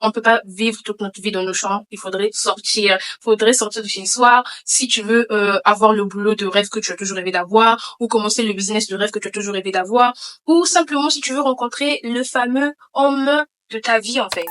on peut pas vivre toute notre vie dans nos chambres. Il faudrait sortir. De chez soi si tu veux avoir le boulot de rêve que tu as toujours rêvé d'avoir, ou commencer le business de rêve que tu as toujours rêvé d'avoir, ou simplement si tu veux rencontrer le fameux homme de ta vie en fait.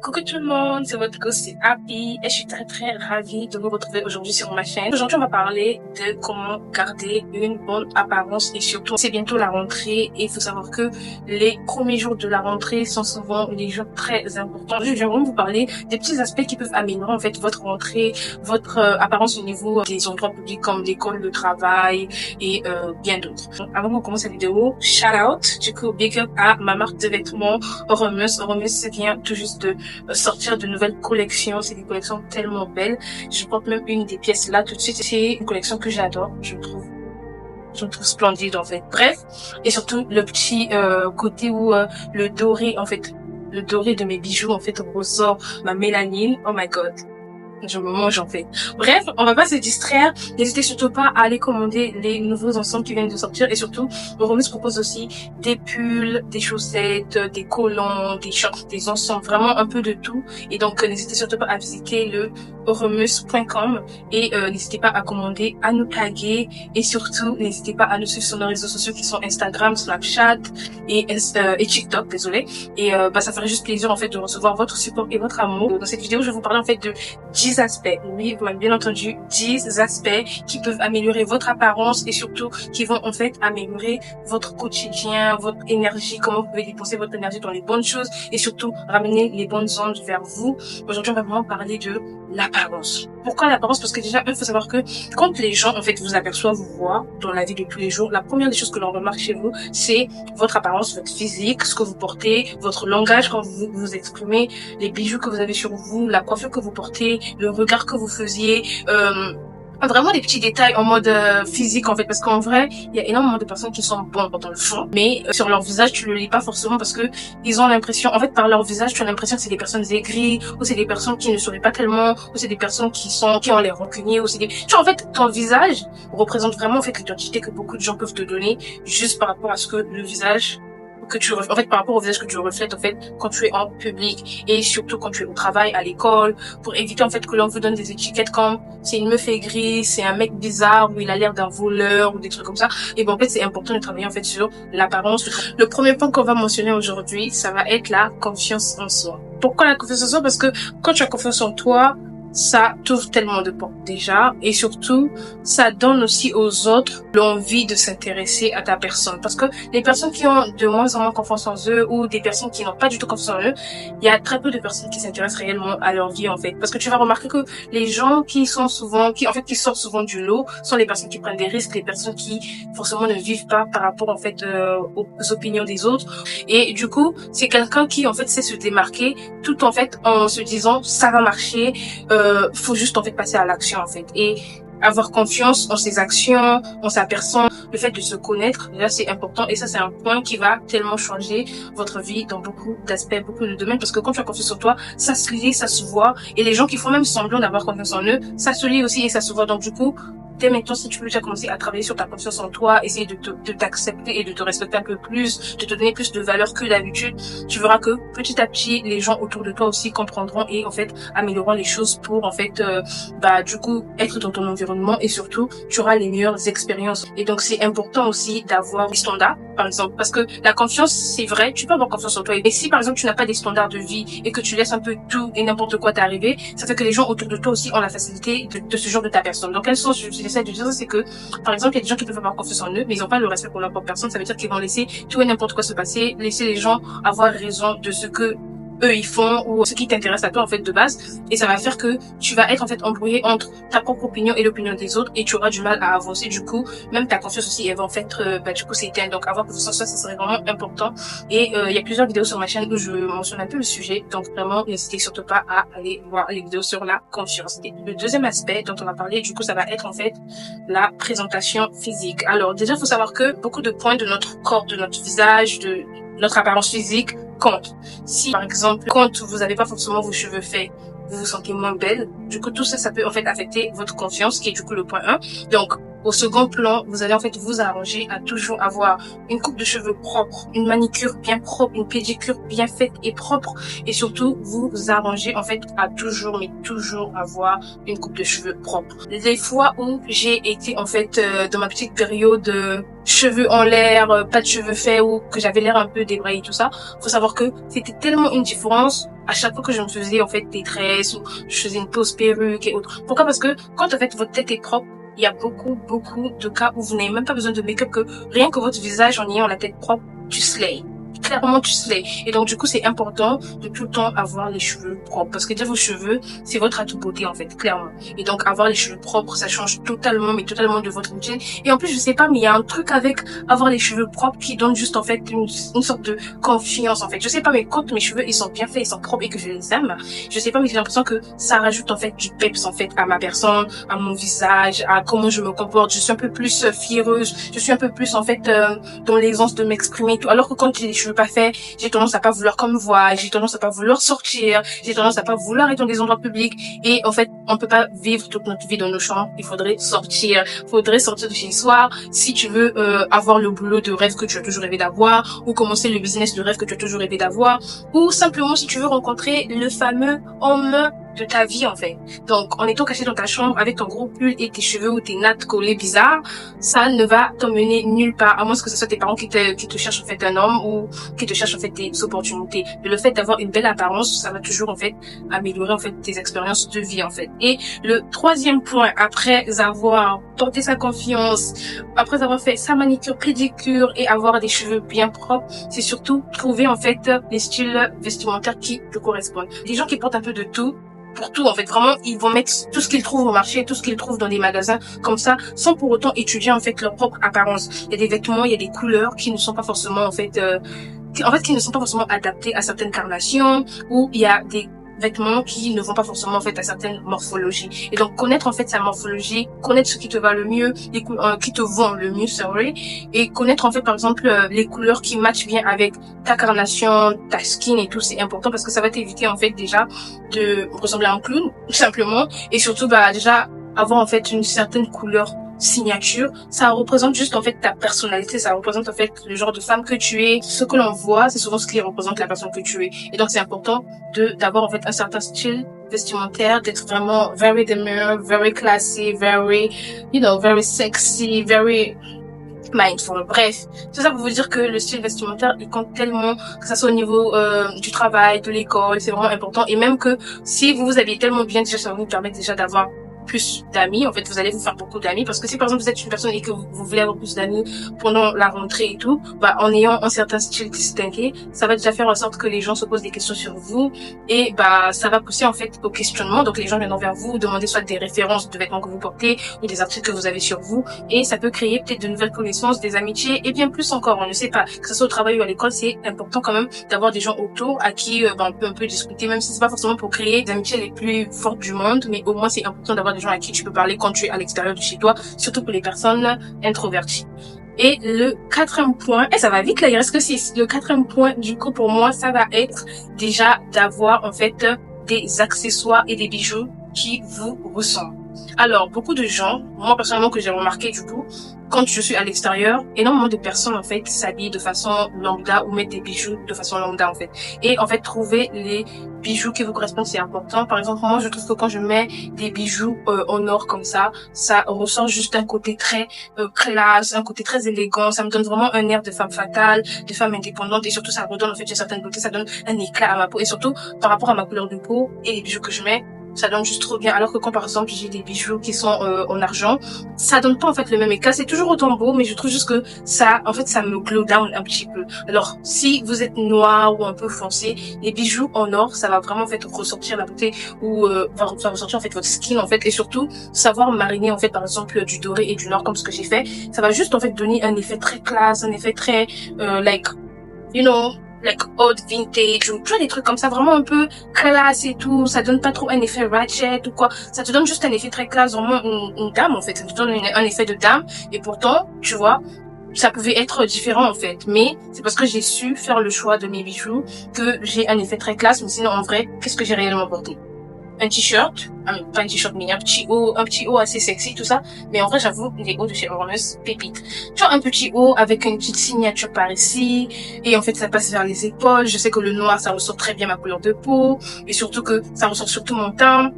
Coucou tout le monde, c'est votre coach, c'est Happy et je suis très ravie de vous retrouver aujourd'hui sur ma chaîne. Aujourd'hui, on va parler de comment garder une bonne apparence et surtout, c'est bientôt la rentrée et il faut savoir que les premiers jours de la rentrée sont souvent les jours très importants. Je vais vraiment vous parler des petits aspects qui peuvent améliorer en fait votre rentrée, votre apparence au niveau des endroits publics comme l'école, le travail et bien d'autres. Avant qu'on commence la vidéo, shout out, du coup, big up à ma marque de vêtements Oremus. Oremus vient tout juste de sortir de nouvelles collections. C'est des collections tellement belles. Je porte même une des pièces là tout de suite. C'est une collection que j'adore. Je me trouve splendide en fait. Bref, et surtout le petit côté où le doré en fait, le doré de mes bijoux en fait ressort ma mélanine. Oh my god. Je me mange en fait. Bref, on va pas se distraire. N'hésitez surtout pas à aller commander les nouveaux ensembles qui viennent de sortir. Et surtout, Oremus propose aussi des pulls, des chaussettes, des collants, des shorts, des ensembles, vraiment un peu de tout. Et donc, n'hésitez surtout pas à visiter le oremus.com et n'hésitez pas à commander, à nous taguer et surtout, n'hésitez pas à nous suivre sur nos réseaux sociaux qui sont Instagram, Snapchat et TikTok, désolé. Et ça ferait juste plaisir en fait de recevoir votre support et votre amour. Dans cette vidéo, je vais vous parler en fait de 10 aspects, oui, vous m'avez bien entendu, 10 aspects qui peuvent améliorer votre apparence et surtout qui vont en fait améliorer votre quotidien, votre énergie, comment vous pouvez dépenser votre énergie dans les bonnes choses et surtout ramener les bonnes ondes vers vous. Aujourd'hui, on va vraiment parler de l'apparence. Pourquoi l'apparence? Parce que déjà, il faut savoir que quand les gens en fait vous aperçoivent, vous voient dans la vie de tous les jours, la première des choses que l'on remarque chez vous, c'est votre apparence, votre physique, ce que vous portez, votre langage quand vous vous exprimez, les bijoux que vous avez sur vous, la coiffure que vous portez, le regard que vous faisiez, vraiment des petits détails en mode physique en fait, parce qu'en vrai il y a énormément de personnes qui sont bonnes dans le fond, mais sur leur visage tu le lis pas forcément parce que ils ont l'impression, en fait par leur visage tu as l'impression que c'est des personnes aigries, ou c'est des personnes qui ne sourient pas tellement, ou c'est des personnes qui ont l'air rancuniers, ou c'est des... tu vois, en fait ton visage représente vraiment en fait l'identité que beaucoup de gens peuvent te donner juste par rapport à ce que le visage que tu en fait par rapport au visage que tu reflètes en fait quand tu es en public et surtout quand tu es au travail, à l'école, pour éviter en fait que l'on vous donne des étiquettes comme c'est une meuf aigrie, c'est un mec bizarre ou il a l'air d'un voleur ou des trucs comme ça. Et ben en fait c'est important de travailler en fait sur l'apparence. Le premier point qu'on va mentionner aujourd'hui, ça va être la confiance en soi. Pourquoi la confiance en soi? Parce que quand tu as confiance en toi, ça t'ouvre tellement de portes déjà et surtout ça donne aussi aux autres l'envie de s'intéresser à ta personne, parce que les personnes qui ont de moins en moins confiance en eux ou des personnes qui n'ont pas du tout confiance en eux, il y a très peu de personnes qui s'intéressent réellement à leur vie en fait, parce que tu vas remarquer que les gens qui sortent souvent du lot sont les personnes qui prennent des risques, les personnes qui forcément ne vivent pas par rapport en fait aux opinions des autres, et du coup c'est quelqu'un qui en fait sait se démarquer tout en fait en se disant ça va marcher, faut juste en fait passer à l'action en fait et avoir confiance en ses actions, en sa personne. Le fait de se connaître, là c'est important et ça c'est un point qui va tellement changer votre vie dans beaucoup d'aspects, beaucoup de domaines, parce que quand tu as confiance en toi, ça se lit, ça se voit, et les gens qui font même semblant d'avoir confiance en eux, ça se lit aussi et ça se voit. Donc du coup, dès maintenant, si tu veux déjà commencer à travailler sur ta confiance en toi, essayer de t'accepter et de te respecter un peu plus, de te donner plus de valeur que d'habitude, tu verras que petit à petit, les gens autour de toi aussi comprendront et en fait amélioreront les choses pour en fait du coup être dans ton environnement et surtout tu auras les meilleures expériences. Et donc c'est important aussi d'avoir des standards, par exemple, parce que la confiance, c'est vrai, tu peux avoir confiance en toi, et si par exemple tu n'as pas des standards de vie et que tu laisses un peu tout et n'importe quoi t'arriver, ça fait que les gens autour de toi aussi ont la facilité de ce genre de ta personne. Dans quel sens j'essaie de dire ça? C'est que par exemple il y a des gens qui peuvent avoir confiance en eux mais ils n'ont pas le respect pour leur propre personne. Ça veut dire qu'ils vont laisser tout et n'importe quoi se passer, laisser les gens avoir raison de ce que eux ils font ou ce qui t'intéresse à toi en fait de base, et ça va faire que tu vas être en fait embrouillé entre ta propre opinion et l'opinion des autres et tu auras du mal à avancer. Du coup même ta confiance aussi elle va en fait du coup s'éteindre. Donc avoir confiance en soi, ça serait vraiment important, et il y a plusieurs vidéos sur ma chaîne où je mentionne un peu le sujet, donc vraiment n'hésitez surtout pas à aller voir les vidéos sur la confiance. Et le deuxième aspect dont on va parler du coup, ça va être en fait la présentation physique. Alors déjà il faut savoir que beaucoup de points de notre corps, de notre visage, de notre apparence physique compte. Si par exemple quand vous n'avez pas forcément vos cheveux faits, vous vous sentez moins belle, du coup tout ça, ça peut en fait affecter votre confiance, qui est du coup le point 1. Donc Au second plan, vous allez en fait vous arranger à toujours avoir une coupe de cheveux propre, une manicure bien propre, une pédicure bien faite et propre, et surtout vous arrangez en fait à toujours, mais toujours avoir une coupe de cheveux propre. Les fois où j'ai été en fait dans ma petite période cheveux en l'air, pas de cheveux faits, ou que j'avais l'air un peu débraillé, tout ça, faut savoir que c'était tellement une différence à chaque fois que je me faisais en fait des tresses, ou je faisais une pose perruque et autres. Pourquoi? Parce que quand en fait votre tête est propre, il y a beaucoup de cas où vous n'avez même pas besoin de make-up, que rien que votre visage en ayant la tête propre, tu slay. Clairement, tu slay. Et donc, du coup, c'est important de tout le temps avoir les cheveux propres. Parce que déjà, vos cheveux, c'est votre atout beauté, en fait, clairement. Et donc, avoir les cheveux propres, ça change totalement, mais totalement de votre routine. Et en plus, je sais pas, mais il y a un truc avec avoir les cheveux propres qui donne juste, en fait, une sorte de confiance, en fait. Je sais pas, mais quand mes cheveux, ils sont bien faits, ils sont propres et que je les aime, je sais pas, mais j'ai l'impression que ça rajoute, en fait, du peps, en fait, à ma personne, à mon visage, à comment je me comporte. Je suis un peu plus fiereuse. Je suis un peu plus, en fait, dans l'aisance de m'exprimer et tout. Alors que quand j'ai les cheveux pas fait, j'ai tendance à pas vouloir qu'on me voie, j'ai tendance à pas vouloir sortir, j'ai tendance à pas vouloir être dans des endroits publics. Et en fait, on peut pas vivre toute notre vie dans nos chambres. Il faudrait sortir de chez soi si tu veux avoir le boulot de rêve que tu as toujours rêvé d'avoir, ou commencer le business de rêve que tu as toujours rêvé d'avoir, ou simplement si tu veux rencontrer le fameux homme de ta vie, en fait. Donc, en étant caché dans ta chambre avec ton gros pull et tes cheveux ou tes nattes collées bizarres, ça ne va t'emmener nulle part, à moins que ce soit tes parents qui te cherchent en fait un homme, ou qui te cherchent en fait des opportunités. Mais le fait d'avoir une belle apparence, ça va toujours en fait améliorer en fait tes expériences de vie, en fait. Et le troisième point, après avoir porté sa confiance, après avoir fait sa manicure, pédicure et avoir des cheveux bien propres, c'est surtout trouver en fait les styles vestimentaires qui te correspondent. Les gens qui portent un peu de tout, pour tout, en fait, vraiment, ils vont mettre tout ce qu'ils trouvent au marché, tout ce qu'ils trouvent dans les magasins, comme ça, sans pour autant étudier, en fait, leur propre apparence. Il y a des vêtements, il y a des couleurs qui ne sont pas forcément, en fait, qui ne sont pas forcément adaptés à certaines carnations, ou il y a des vêtements qui ne vont pas forcément en fait à certaines morphologies. Et donc connaître en fait sa morphologie, connaître ce qui te va le mieux, qui te vont le mieux, et connaître en fait par exemple les couleurs qui matchent bien avec ta carnation, ta skin et tout, c'est important parce que ça va t'éviter en fait déjà de ressembler à un clown tout simplement, et surtout déjà avoir en fait une certaine couleur signature. Ça représente juste en fait ta personnalité, ça représente en fait le genre de femme que tu es. Ce que l'on voit, c'est souvent ce qui représente la personne que tu es. Et donc c'est important d'avoir en fait un certain style vestimentaire, d'être vraiment very demure, very classy, very, very sexy, very mindful. Bref, tout ça pour vous dire que le style vestimentaire, il compte tellement, que ça soit au niveau du travail, de l'école, c'est vraiment important. Et même que si vous vous habillez tellement bien, déjà ça va vous permettre déjà d'avoir plus d'amis. En fait, vous allez vous faire beaucoup d'amis, parce que si par exemple vous êtes une personne et que vous voulez avoir plus d'amis pendant la rentrée et tout, en ayant un certain style distingué, ça va déjà faire en sorte que les gens se posent des questions sur vous, et ça va pousser en fait au questionnement. Donc les gens viendront vers vous demander soit des références de vêtements que vous portez ou des articles que vous avez sur vous, et ça peut créer peut-être de nouvelles connaissances, des amitiés et bien plus encore. On ne sait pas, que ce soit au travail ou à l'école, c'est important quand même d'avoir des gens autour à qui on peut un peu discuter, même si c'est pas forcément pour créer des amitiés les plus fortes du monde, mais au moins c'est important d'avoir des gens à qui tu peux parler quand tu es à l'extérieur de chez toi, surtout pour les personnes introverties. Et le quatrième point, et ça va vite là, il reste que 6. Le quatrième point, du coup, pour moi, ça va être déjà d'avoir en fait des accessoires et des bijoux qui vous ressemblent. Alors, beaucoup de gens, moi personnellement que j'ai remarqué du coup, quand je suis à l'extérieur, énormément de personnes en fait s'habillent de façon lambda ou mettent des bijoux de façon lambda en fait. Et en fait, trouver les bijoux qui vous correspondent, c'est important. Par exemple, moi je trouve que quand je mets des bijoux en or comme ça ressort juste un côté très classe, un côté très élégant. Ça me donne vraiment un air de femme fatale, de femme indépendante, et surtout ça redonne en fait une certaine beauté, ça donne un éclat à ma peau, et surtout par rapport à ma couleur de peau et les bijoux que je mets, ça donne juste trop bien. Alors que quand par exemple j'ai des bijoux qui sont en argent, ça donne pas en fait le même éclat. C'est toujours autant beau, mais je trouve juste que ça me glow down un petit peu. Alors si vous êtes noir ou un peu foncé, les bijoux en or, ça va vraiment en fait ressortir la beauté, ou va ressortir en fait votre skin en fait, et surtout savoir mariner en fait par exemple du doré et du noir comme ce que j'ai fait, ça va juste en fait donner un effet très classe, un effet très like old vintage, ou tu vois, des trucs comme ça, vraiment un peu classe et tout. Ça donne pas trop un effet ratchet ou quoi. Ça te donne juste un effet très classe, vraiment une dame en fait. Ça te donne un effet de dame. Et pourtant, tu vois, ça pouvait être différent en fait. Mais c'est parce que j'ai su faire le choix de mes bijoux que j'ai un effet très classe. Mais sinon, en vrai, qu'est-ce que j'ai réellement porté? un t-shirt, pas un t-shirt mais un petit haut assez sexy, tout ça. Mais en vrai, j'avoue, les hauts de chez Hermès, pépite. Tu vois, un petit haut avec une petite signature par ici, et en fait, ça passe vers les épaules. Je sais que le noir, ça ressort très bien ma couleur de peau, et surtout que ça ressort surtout mon teint.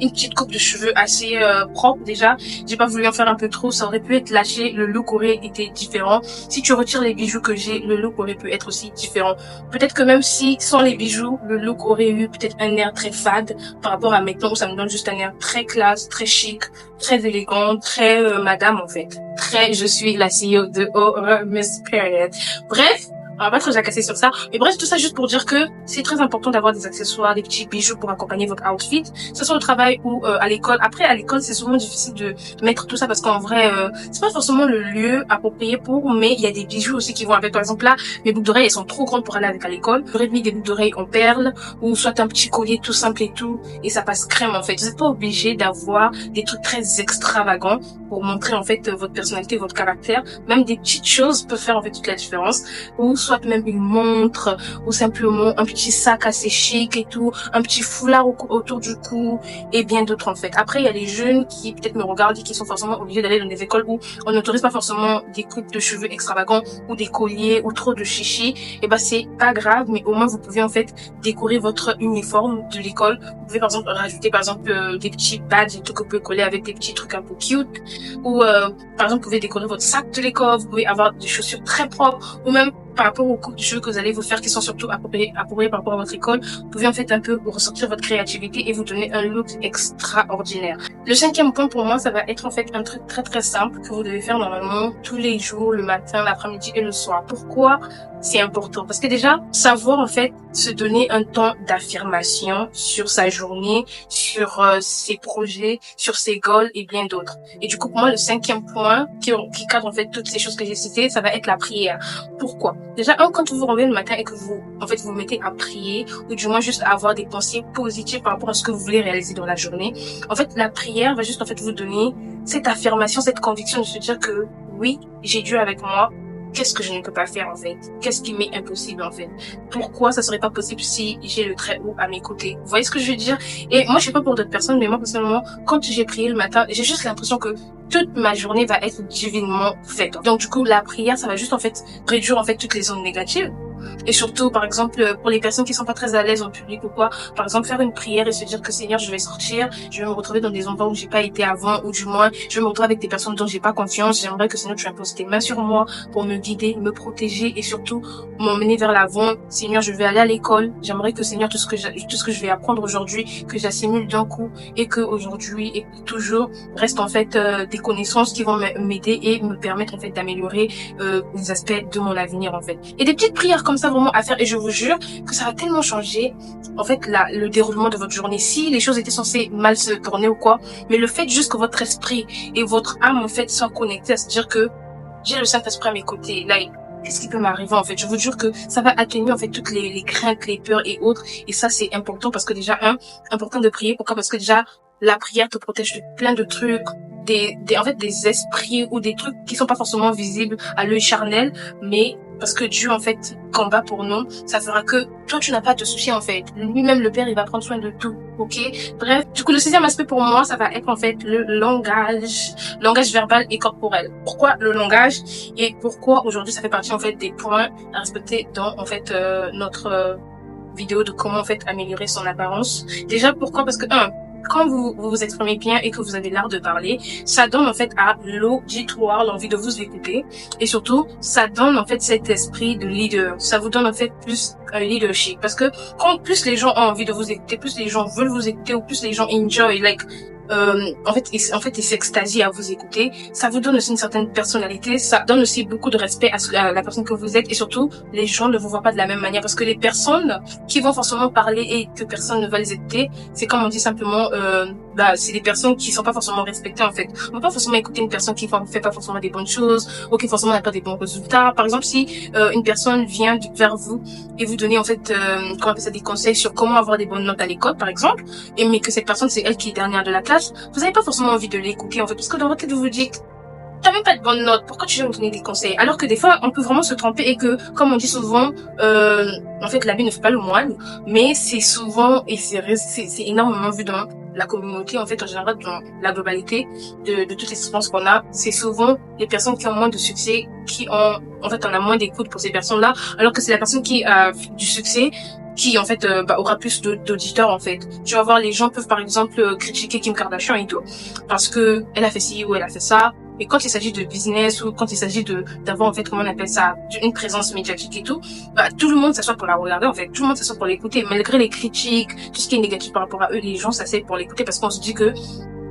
Une petite coupe de cheveux assez propre déjà. J'ai pas voulu en faire un peu trop, ça aurait pu être lâché, le look aurait été différent. Si tu retires les bijoux que j'ai, le look aurait pu être aussi différent. Peut-être que même si sans les bijoux, le look aurait eu peut-être un air très fade par rapport à maintenant où ça me donne juste un air très classe, très chic, très élégant, très madame en fait. Très je suis la CEO de Miss Period. Bref, on va pas trop jacasser sur ça. Mais bref, tout ça juste pour dire que c'est très important d'avoir des accessoires, des petits bijoux pour accompagner votre outfit, que ce soit au travail ou à l'école. Après, à l'école, c'est souvent difficile de mettre tout ça parce qu'en vrai, c'est pas forcément le lieu approprié pour, mais il y a des bijoux aussi qui vont avec. Par exemple, là, mes boucles d'oreilles, elles sont trop grandes pour aller avec à l'école. J'aurais mis des boucles d'oreilles en perles ou soit un petit collier tout simple et tout, et ça passe crème en fait. Vous n'êtes pas obligé d'avoir des trucs très extravagants pour montrer en fait votre personnalité, votre caractère. Même des petites choses peuvent faire en fait toute la différence. Ou soit même une montre, ou simplement un petit sac assez chic et tout, un petit foulard autour du cou, et bien d'autres en fait. Après, il y a les jeunes qui peut-être me regardent et qui sont forcément obligés d'aller dans des écoles où on n'autorise pas forcément des coupes de cheveux extravagants ou des colliers ou trop de chichis. Et ben c'est pas grave, mais au moins vous pouvez en fait décorer votre uniforme de l'école. Vous pouvez par exemple rajouter par exemple des petits badges et tout que vous pouvez coller avec des petits trucs un peu cute, ou par exemple vous pouvez décorer votre sac de l'école, vous pouvez avoir des chaussures très propres, ou même par rapport aux coupes de cheveux que vous allez vous faire qui sont surtout appropriées par rapport à votre école, vous pouvez en fait un peu ressortir votre créativité et vous donner un look extraordinaire. Le 5e point pour moi, ça va être en fait un truc très très simple que vous devez faire normalement tous les jours, le matin, l'après-midi et le soir. Pourquoi c'est important? Parce que déjà, savoir en fait se donner un temps d'affirmation sur sa journée, sur ses projets, sur ses goals et bien d'autres. Et du coup, pour moi, le 5e point qui cadre en fait toutes ces choses que j'ai citées, ça va être la prière. Pourquoi? Déjà, quand vous vous réveillez le matin et que vous vous mettez à prier, ou du moins juste à avoir des pensées positives par rapport à ce que vous voulez réaliser dans la journée, en fait, la prière va juste en fait vous donner cette affirmation, cette conviction de se dire que oui, j'ai Dieu avec moi. Qu'est-ce que je ne peux pas faire en fait? Qu'est-ce qui m'est impossible en fait? Pourquoi ça serait pas possible si j'ai le Très-Haut à mes côtés? Vous voyez ce que je veux dire? Et moi, je sais pas pour d'autres personnes, mais moi personnellement, quand j'ai prié le matin, j'ai juste l'impression que toute ma journée va être divinement faite. Donc du coup, la prière, ça va juste en fait réduire en fait toutes les ondes négatives. Et surtout, par exemple, pour les personnes qui sont pas très à l'aise en public ou quoi, par exemple, faire une prière et se dire que Seigneur, je vais sortir, je vais me retrouver dans des endroits où j'ai pas été avant, ou du moins, je vais me retrouver avec des personnes dont j'ai pas confiance. J'aimerais que Seigneur, tu imposes tes mains sur moi pour me guider, me protéger et surtout m'emmener vers l'avant. Seigneur, je vais aller à l'école. J'aimerais que Seigneur, tout ce que je vais apprendre aujourd'hui, que j'assimile d'un coup et que aujourd'hui et toujours reste en fait des connaissances qui vont m'aider et me permettre en fait d'améliorer les aspects de mon avenir en fait. Et des petites prières comme ça vraiment à faire, et je vous jure que ça va tellement changer en fait le déroulement de votre journée. Si les choses étaient censées mal se tourner ou quoi, mais le fait juste que votre esprit et votre âme en fait soient connectés, à se dire que j'ai le Saint-Esprit à mes côtés, là, qu'est-ce qui peut m'arriver en fait? Je vous jure que ça va atténuer en fait toutes les craintes, les peurs et autres, et ça c'est important parce que déjà important de prier. Pourquoi? Parce que déjà la prière te protège de plein de trucs, en fait des esprits ou des trucs qui sont pas forcément visibles à l'œil charnel, mais parce que Dieu en fait combat pour nous, ça fera que toi tu n'as pas à te soucier en fait. Lui-même le Père, il va prendre soin de tout, ok? Bref, du coup le 6e aspect pour moi, ça va être en fait le langage verbal et corporel. Pourquoi le langage et pourquoi aujourd'hui ça fait partie en fait des points à respecter dans en fait notre vidéo de comment en fait améliorer son apparence. Déjà pourquoi? Parce que quand vous vous exprimez bien et que vous avez l'art de parler, ça donne en fait à l'auditoire l'envie de vous écouter, et surtout ça donne en fait cet esprit de leader. Ça vous donne en fait plus un leadership, parce que quand plus les gens ont envie de vous écouter, plus les gens veulent vous écouter, ou plus les gens enjoy, en fait ils s'extasient à vous écouter. Ça vous donne aussi une certaine personnalité, ça donne aussi beaucoup de respect à la personne que vous êtes, et surtout les gens ne vous voient pas de la même manière, parce que les personnes qui vont forcément parler et que personne ne va les écouter, c'est comme on dit simplement c'est des personnes qui sont pas forcément respectées en fait. On va pas forcément écouter une personne qui fait pas forcément des bonnes choses, ou qui forcément n'a pas des bons résultats. Par exemple, si une personne vient vers vous et vous donner en fait comment on appelle ça, des conseils sur comment avoir des bonnes notes à l'école par exemple, mais que cette personne c'est elle qui est dernière de la classe, vous n'avez pas forcément envie de l'écouter en fait, parce que dans votre tête vous vous dites t'as même pas de bonnes notes, pourquoi tu viens me donner des conseils? Alors que des fois, on peut vraiment se tromper et que, comme on dit souvent, en fait, l'habit ne fait pas le moine, mais c'est souvent, et c'est énormément vu dans la communauté, en fait, en général, dans la globalité de toutes les expériences qu'on a, c'est souvent les personnes qui ont moins de succès, qui ont, en fait, on a moins d'écoute pour ces personnes-là, alors que c'est la personne qui a du succès, qui en fait aura plus d'auditeurs en fait. Tu vas voir, les gens peuvent par exemple critiquer Kim Kardashian et tout parce que elle a fait ci ou elle a fait ça, mais quand il s'agit de business ou quand il s'agit d'avoir en fait, comment on appelle ça, une présence médiatique et tout, bah tout le monde s'assoit pour la regarder en fait, tout le monde s'assoit pour l'écouter malgré les critiques, tout ce qui est négatif par rapport à eux, les gens s'asseyent pour l'écouter parce qu'on se dit que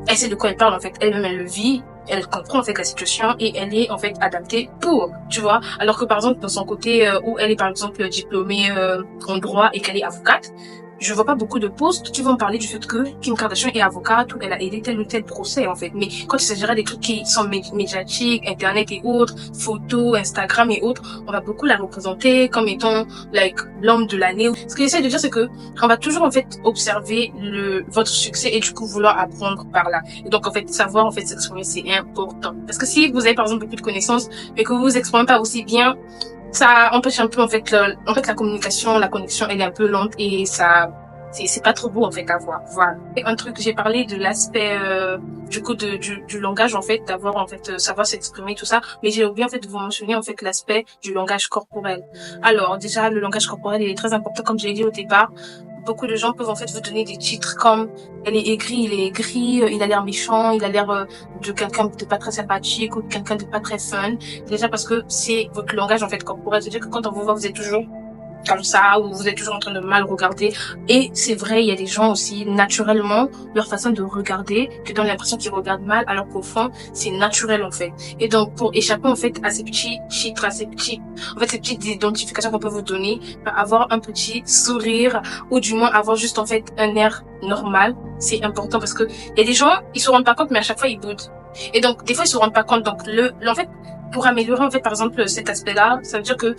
elle sait de quoi elle parle en fait, elle-même elle le vit, elle comprend en fait la situation et elle est en fait adaptée pour, tu vois. Alors que par exemple dans son côté où elle est par exemple diplômée en droit et qu'elle est avocate, je vois pas beaucoup de posts qui vont parler du fait que Kim Kardashian est avocate ou elle a aidé tel ou tel procès en fait. Mais quand il s'agira des trucs qui sont médiatiques, internet et autres, photos, Instagram et autres, on va beaucoup la représenter comme étant l'homme de l'année. Ce que j'essaie de dire, c'est que on va toujours en fait observer votre succès et du coup vouloir apprendre par là. Et donc en fait savoir en fait s'exprimer, c'est important. Parce que si vous avez par exemple beaucoup de connaissances mais que vous vous exprimez pas aussi bien, ça empêche un peu en fait la communication, la connexion elle est un peu lente et ça c'est pas trop beau en fait à voir. Voilà. Et un truc, j'ai parlé de l'aspect du coup du langage en fait, d'avoir en fait savoir s'exprimer tout ça, mais j'ai oublié en fait de vous mentionner en fait l'aspect du langage corporel. Alors déjà le langage corporel il est très important comme j'ai dit au départ. Beaucoup de gens peuvent en fait vous donner des titres comme elle est aigrie, il est aigri, il a l'air méchant, il a l'air de quelqu'un de pas très sympathique ou de quelqu'un de pas très fun. Déjà parce que c'est votre langage en fait corporel, c'est-à-dire que quand on vous voit vous êtes toujours comme ça ou vous êtes toujours en train de mal regarder. Et c'est vrai, il y a des gens aussi naturellement leur façon de regarder te donne l'impression qu'ils regardent mal alors qu'au fond c'est naturel en fait. Et donc pour échapper en fait à ces petits chiffres, à ces petites identifications qu'on peut vous donner, avoir un petit sourire ou du moins avoir juste en fait un air normal, c'est important parce que il y a des gens ils se rendent pas compte mais à chaque fois ils boudent. Et donc des fois ils se rendent pas compte, donc en fait pour améliorer en fait par exemple cet aspect-là, ça veut dire que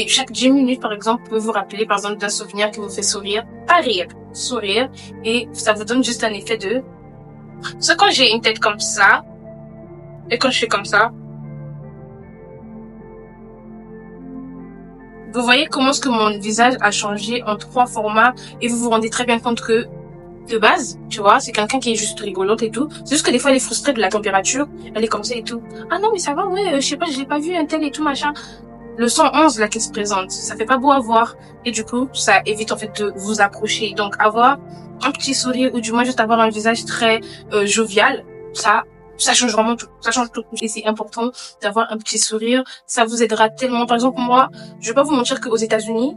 chaque 10 minutes, par exemple, peut vous rappeler, par exemple, d'un souvenir qui vous fait sourire. Pas rire, sourire. Et ça vous donne juste un effet de... C'est quand j'ai une tête comme ça, et quand je suis comme ça, vous voyez comment est-ce que mon visage a changé en 3 formats, et vous vous rendez très bien compte que, de base, tu vois, c'est quelqu'un qui est juste rigolote et tout. C'est juste que des fois, elle est frustrée de la température, elle est comme ça et tout. Ah non, mais ça va, ouais, je sais pas, je l'ai pas vu, un tel et tout, machin. Le 111 là qui se présente, ça fait pas beau à voir et du coup ça évite en fait de vous approcher. Donc avoir un petit sourire ou du moins juste avoir un visage très jovial, ça change vraiment tout, ça change tout. Et c'est important d'avoir un petit sourire, ça vous aidera tellement. Par exemple moi, je vais pas vous mentir qu'aux États-Unis,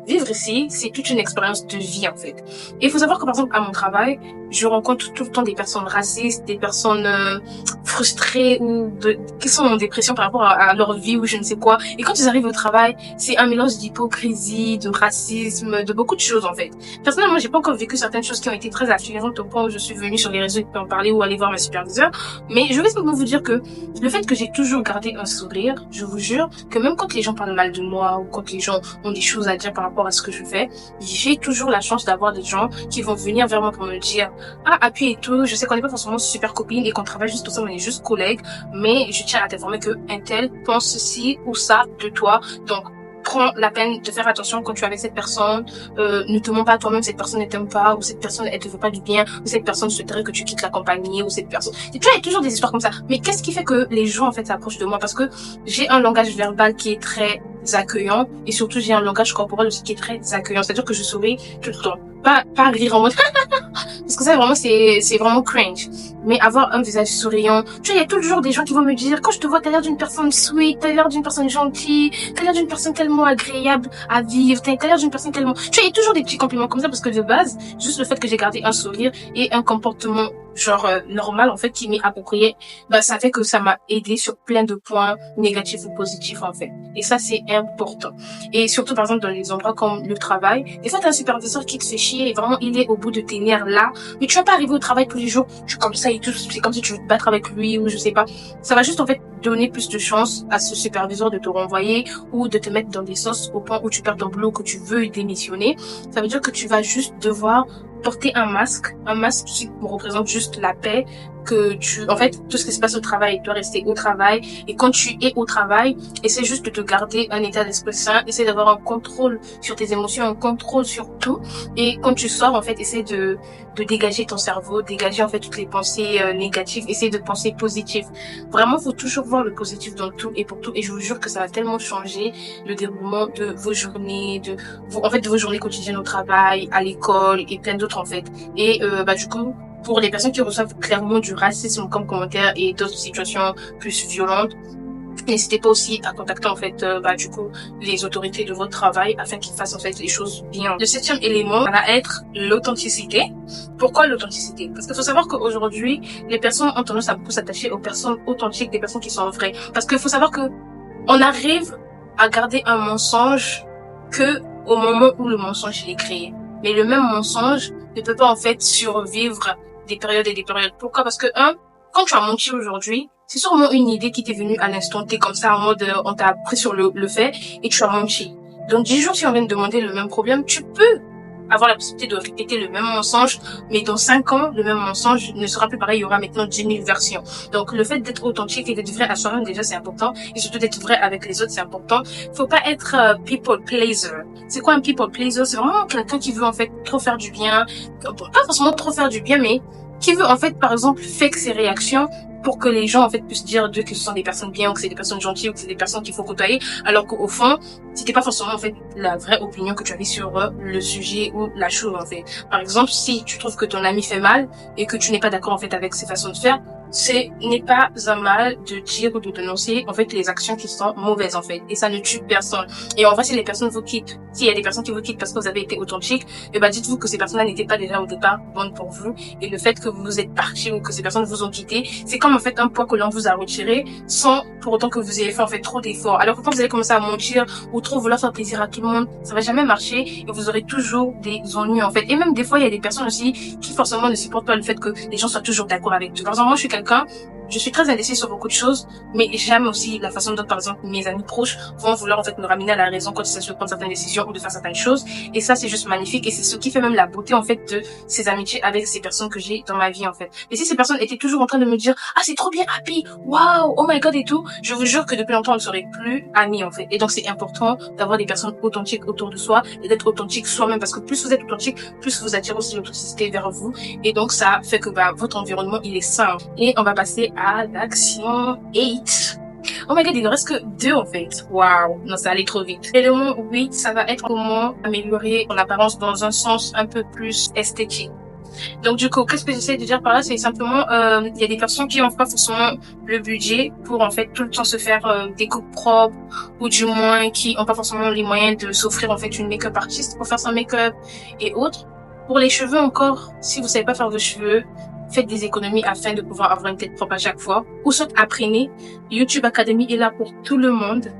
vivre ici, c'est toute une expérience de vie en fait. Et il faut savoir que par exemple à mon travail, je rencontre tout le temps des personnes racistes, des personnes frustrées ou qui sont en dépression par rapport à leur vie ou je ne sais quoi. Et quand ils arrivent au travail, c'est un mélange d'hypocrisie, de racisme, de beaucoup de choses en fait. Personnellement, j'ai pas encore vécu certaines choses qui ont été très affligeantes au point où je suis venue sur les réseaux et en parler ou aller voir ma superviseure. Mais je vais simplement vous dire que le fait que j'ai toujours gardé un sourire, je vous jure que même quand les gens parlent mal de moi ou quand les gens ont des choses à dire par rapport à ce que je fais, j'ai toujours la chance d'avoir des gens qui vont venir vers moi pour me dire ah, appui et tout, je sais qu'on n'est pas forcément super copines et qu'on travaille juste ensemble, on est juste collègues, mais je tiens à t'informer que un tel pense ceci ou ça de toi, donc prends la peine de faire attention quand tu es avec cette personne, ne te mens pas toi-même, cette personne ne t'aime pas, ou cette personne elle te veut pas du bien, ou cette personne souhaiterait que tu quittes la compagnie, ou cette personne... Et tu vois, il y a toujours des histoires comme ça. Mais qu'est-ce qui fait que les gens en fait s'approchent de moi? Parce que j'ai un langage verbal qui est très accueillant, et surtout j'ai un langage corporel aussi qui est très accueillant, c'est-à-dire que je souris tout le temps. Pas rire en mode parce que ça vraiment c'est vraiment cringe, mais avoir un visage souriant. Tu vois, il y a toujours des gens qui vont me dire quand je te vois t'as l'air d'une personne sweet, t'as l'air d'une personne gentille, t'as l'air d'une personne tellement agréable à vivre, t'as l'air d'une personne tellement... Tu vois, il y a toujours des petits compliments comme ça parce que de base, juste le fait que j'ai gardé un sourire et un comportement genre normal en fait qui m'est approprié, bah ça fait que ça m'a aidé sur plein de points négatifs ou positifs en fait. Et ça c'est important. Et surtout par exemple dans les endroits comme le travail, des fois t'as un superviseur qui te fait chier et vraiment il est au bout de tes nerfs là, mais tu vas pas arriver au travail tous les jours, tu es comme ça et tout, c'est comme si tu veux te battre avec lui ou je sais pas. Ça va juste en fait donner plus de chance à ce superviseur de te renvoyer ou de te mettre dans des sauces au point où tu perds ton boulot, que tu veux démissionner. Ça veut dire que tu vas juste devoir porter un masque qui représente juste la paix, que en fait, tout ce qui se passe au travail doit rester au travail. Et quand tu es au travail, essaie juste de te garder un état d'esprit sain. Essaie d'avoir un contrôle sur tes émotions, un contrôle sur tout. Et quand tu sors, en fait, essaie de dégager ton cerveau, dégager, en fait, toutes les pensées négatives. Essaie de penser positif. Vraiment, faut toujours voir le positif dans tout et pour tout. Et je vous jure que ça va tellement changer le déroulement de vos journées, de vos journées quotidiennes au travail, à l'école et plein d'autres, en fait. Et, du coup, pour les personnes qui reçoivent clairement du racisme comme commentaire et d'autres situations plus violentes, n'hésitez pas aussi à contacter en fait les autorités de votre travail afin qu'ils fassent en fait les choses bien. Le 7e élément va être l'authenticité. Pourquoi l'authenticité? Parce qu'il faut savoir qu'aujourd'hui, les personnes ont tendance à beaucoup s'attacher aux personnes authentiques, des personnes qui sont vraies. Parce qu'il faut savoir que on arrive à garder un mensonge que au moment où le mensonge est créé. Mais le même mensonge ne peut pas en fait survivre des périodes et des périodes. Pourquoi? Parce que quand tu as menti aujourd'hui, c'est sûrement une idée qui t'est venue à l'instant T comme ça en mode on t'a pris sur le fait et tu as menti. Donc 10 jours si on vient de demander le même problème, tu peux avoir la possibilité de répéter le même mensonge, mais dans 5 ans, le même mensonge ne sera plus pareil, il y aura maintenant 10 000 versions. Donc le fait d'être authentique et d'être vrai à soi-même déjà c'est important, et surtout d'être vrai avec les autres c'est important. Faut pas être people pleaser. C'est quoi un people pleaser? C'est vraiment quelqu'un qui veut en fait trop faire du bien, pas forcément trop faire du bien, mais qui veut en fait par exemple fake ses réactions pour que les gens en fait puissent dire d'eux que ce sont des personnes bien ou que c'est des personnes gentilles ou que c'est des personnes qu'il faut côtoyer, alors qu'au fond c'était pas forcément en fait la vraie opinion que tu avais sur le sujet ou la chose en fait. Par exemple, si tu trouves que ton ami fait mal et que tu n'es pas d'accord en fait avec ses façons de faire, ce n'est pas un mal de dire ou de dénoncer en fait les actions qui sont mauvaises en fait, et ça ne tue personne. Et en vrai, si les personnes vous quittent, s'il y a des personnes qui vous quittent parce que vous avez été authentique, dites-vous que ces personnes-là n'étaient pas déjà au départ bonnes pour vous, et le fait que vous êtes parti ou que ces personnes vous ont quitté, c'est comme en fait un poids que l'on vous a retiré sans pour autant que vous ayez fait en fait trop d'efforts. Alors que quand vous allez commencer à mentir ou trop vouloir faire plaisir à tout le monde, ça va jamais marcher et vous aurez toujours des ennuis en fait. Et même des fois, il y a des personnes aussi qui forcément ne supportent pas le fait que les gens soient toujours d'accord avec vous. Par exemple, moi, je suis très indécis sur beaucoup de choses, mais j'aime aussi la façon dont, par exemple, mes amis proches vont vouloir en fait me ramener à la raison quand il s'agit de prendre certaines décisions ou de faire certaines choses. Et ça, c'est juste magnifique et c'est ce qui fait même la beauté en fait de ces amitiés avec ces personnes que j'ai dans ma vie en fait. Mais si ces personnes étaient toujours en train de me dire ah c'est trop bien Happy, waouh, oh my god et tout, je vous jure que depuis longtemps on ne serait plus amis en fait. Et donc c'est important d'avoir des personnes authentiques autour de soi et d'être authentique soi-même, parce que plus vous êtes authentique, plus vous attirez aussi l'authenticité vers vous, et donc ça fait que votre environnement il est sain. Et on va passer à l'action 8. Oh my god, il ne reste que 2 en fait. Waouh, non, ça allait trop vite. L'élément 8, ça va être comment améliorer ton apparence dans un sens un peu plus esthétique. Donc du coup, qu'est-ce que j'essaie de dire par là, c'est simplement, il y a des personnes qui n'ont pas forcément le budget pour en fait tout le temps se faire des coupes propres, ou du moins qui n'ont pas forcément les moyens de s'offrir en fait une make-up artiste pour faire son make-up et autres. Pour les cheveux encore, si vous savez pas faire vos cheveux, faites des économies afin de pouvoir avoir une tête propre à chaque fois. Ou soit apprenez. YouTube Academy est là pour tout le monde.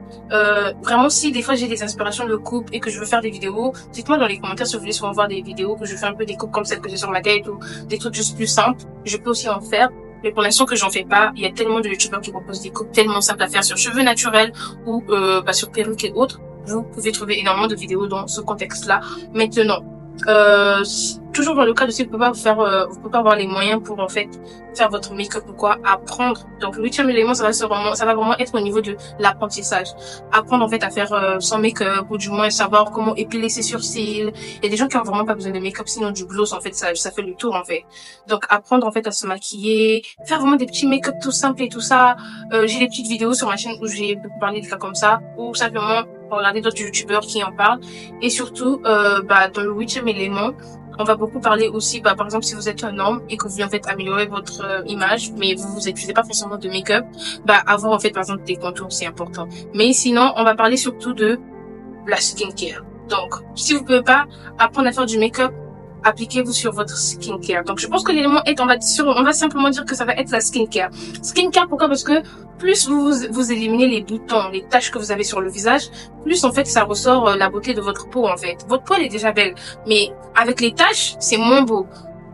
Vraiment, si des fois j'ai des inspirations de coupe et que je veux faire des vidéos, dites-moi dans les commentaires si vous voulez souvent voir des vidéos que je fais un peu des coupes comme celles que j'ai sur ma tête ou des trucs juste plus simples. Je peux aussi en faire. Mais pour l'instant que j'en fais pas, il y a tellement de youtubeurs qui proposent des coupes tellement simples à faire sur cheveux naturels ou sur perruques et autres. Vous pouvez trouver énormément de vidéos dans ce contexte-là. Maintenant, toujours dans le cas de si vous pouvez pas avoir les moyens pour en fait faire votre make-up ou quoi, apprendre. Donc le 8e élément, ça va vraiment être au niveau de l'apprentissage. Apprendre en fait à faire son make-up, ou du moins savoir comment épiler ses sourcils. Il y a des gens qui ont vraiment pas besoin de make-up, sinon du gloss en fait ça fait le tour en fait. Donc apprendre en fait à se maquiller, faire vraiment des petits make-up tout simples et tout ça. J'ai des petites vidéos sur ma chaîne où j'ai parlé de cas comme ça, ou simplement regarder d'autres youtubeurs qui en parlent. Et surtout dans le 8e élément, on va beaucoup parler aussi, par exemple, si vous êtes un homme et que vous voulez en fait améliorer votre image, mais vous utilisez pas forcément de make-up, avoir en fait par exemple des contours, c'est important. Mais sinon, on va parler surtout de la skincare. Donc, si vous pouvez pas apprendre à faire du make-up, appliquez-vous sur votre skincare. Donc, je pense que l'élément est, on va simplement dire que ça va être la skincare. Skincare, pourquoi? Parce que plus vous éliminez les boutons, les taches que vous avez sur le visage, plus en fait ça ressort la beauté de votre peau en fait. Votre peau elle est déjà belle, mais avec les taches, c'est moins beau.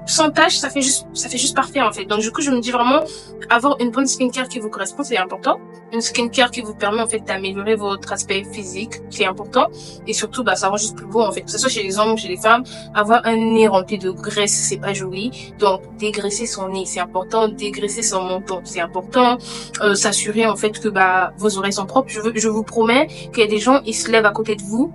sans tâche, ça fait juste parfait, en fait. Donc, du coup, je me dis vraiment, avoir une bonne skincare qui vous correspond, c'est important. Une skincare qui vous permet, en fait, d'améliorer votre aspect physique, c'est important. Et surtout, ça rend juste plus beau, en fait. Que ce soit chez les hommes ou chez les femmes, avoir un nez rempli de graisse, c'est pas joli. Donc, dégraisser son nez, c'est important. Dégraisser son menton, c'est important. S'assurer, en fait, que, vos oreilles sont propres. Je vous promets qu'il y a des gens, ils se lèvent à côté de vous,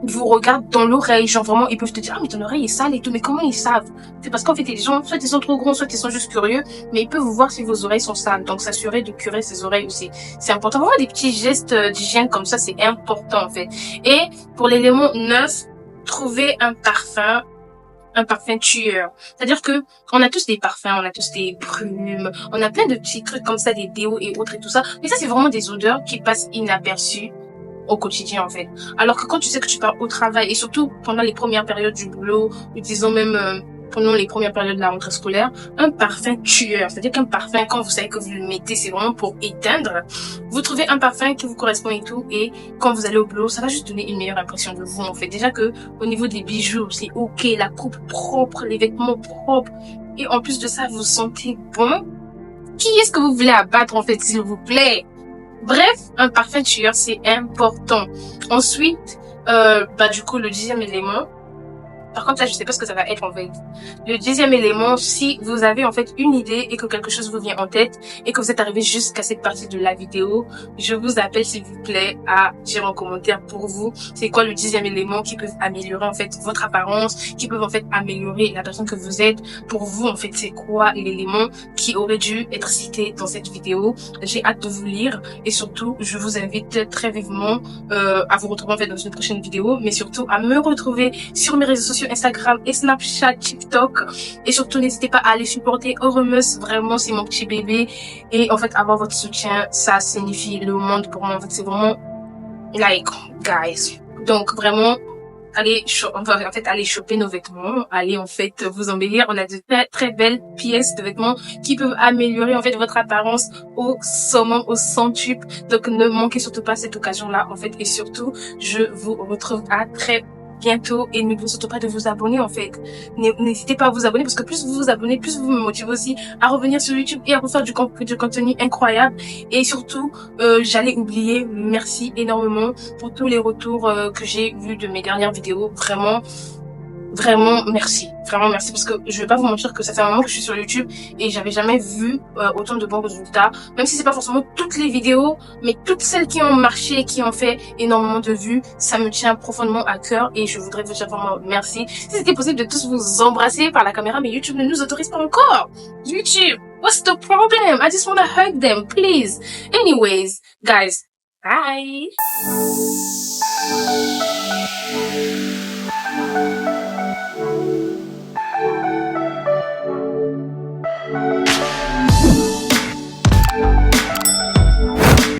vous regardent dans l'oreille, genre vraiment, ils peuvent te dire, ah, mais ton oreille est sale et tout, mais comment ils savent? C'est parce qu'en fait, les gens, soit ils sont trop gros, soit ils sont juste curieux, mais ils peuvent vous voir si vos oreilles sont sales. Donc, s'assurer de curer ses oreilles aussi. C'est important. Vraiment, des petits gestes d'hygiène comme ça, c'est important, en fait. Et pour l'élément 9, trouver un parfum tueur. C'est-à-dire que on a tous des parfums, on a tous des brumes, on a plein de petits trucs comme ça, des déos et autres et tout ça. Mais ça, c'est vraiment des odeurs qui passent inaperçues au quotidien, en fait. Alors que quand tu sais que tu pars au travail, et surtout pendant les premières périodes du boulot, ou disons même pendant les premières périodes de la rentrée scolaire, un parfum tueur, c'est-à-dire qu'un parfum, quand vous savez que vous le mettez, c'est vraiment pour éteindre. Vous trouvez un parfum qui vous correspond et tout, et quand vous allez au boulot, ça va juste donner une meilleure impression de vous, en fait. Déjà que au niveau des bijoux, c'est ok, la coupe propre, les vêtements propres, et en plus de ça, vous sentez bon. Qui est-ce que vous voulez abattre, en fait, s'il vous plaît? Bref, un parfum tueur, c'est important. Ensuite, du coup, le 10e élément. Par contre, là, je sais pas ce que ça va être, en fait. Le 10e élément, si vous avez, en fait, une idée et que quelque chose vous vient en tête et que vous êtes arrivé jusqu'à cette partie de la vidéo, je vous appelle, s'il vous plaît, à dire en commentaire pour vous, c'est quoi le 10e élément qui peut améliorer, en fait, votre apparence, qui peut, en fait, améliorer la personne que vous êtes. Pour vous, en fait, c'est quoi l'élément qui aurait dû être cité dans cette vidéo? J'ai hâte de vous lire et surtout, je vous invite très vivement à vous retrouver, en fait, dans une prochaine vidéo, mais surtout à me retrouver sur mes réseaux sociaux Instagram et Snapchat, TikTok, et surtout n'hésitez pas à aller supporter Auremus, vraiment c'est mon petit bébé, et en fait avoir votre soutien, ça signifie le monde pour moi, en fait c'est vraiment like guys. Donc vraiment allez choper nos vêtements, allez en fait vous embellir. On a de très très belles pièces de vêtements qui peuvent améliorer en fait votre apparence au summum, au centuple. Donc ne manquez surtout pas cette occasion là en fait, et surtout je vous retrouve à très bientôt, et n'oubliez surtout pas de vous abonner, en fait. N'hésitez pas à vous abonner, parce que plus vous vous abonnez, plus vous me motivez aussi à revenir sur YouTube et à vous faire du contenu incroyable. Et surtout, j'allais oublier, merci énormément pour tous les retours que j'ai vus de mes dernières vidéos. Vraiment merci parce que je vais pas vous mentir que ça fait un moment que je suis sur YouTube et j'avais jamais vu autant de bons résultats, même si c'est pas forcément toutes les vidéos, mais toutes celles qui ont marché et qui ont fait énormément de vues, ça me tient profondément à cœur et je voudrais vous dire vraiment merci. Si c'était possible de tous vous embrasser par la caméra, mais YouTube ne nous autorise pas encore. YouTube, what's the problem? I just wanna hug them, please. Anyways, guys, bye.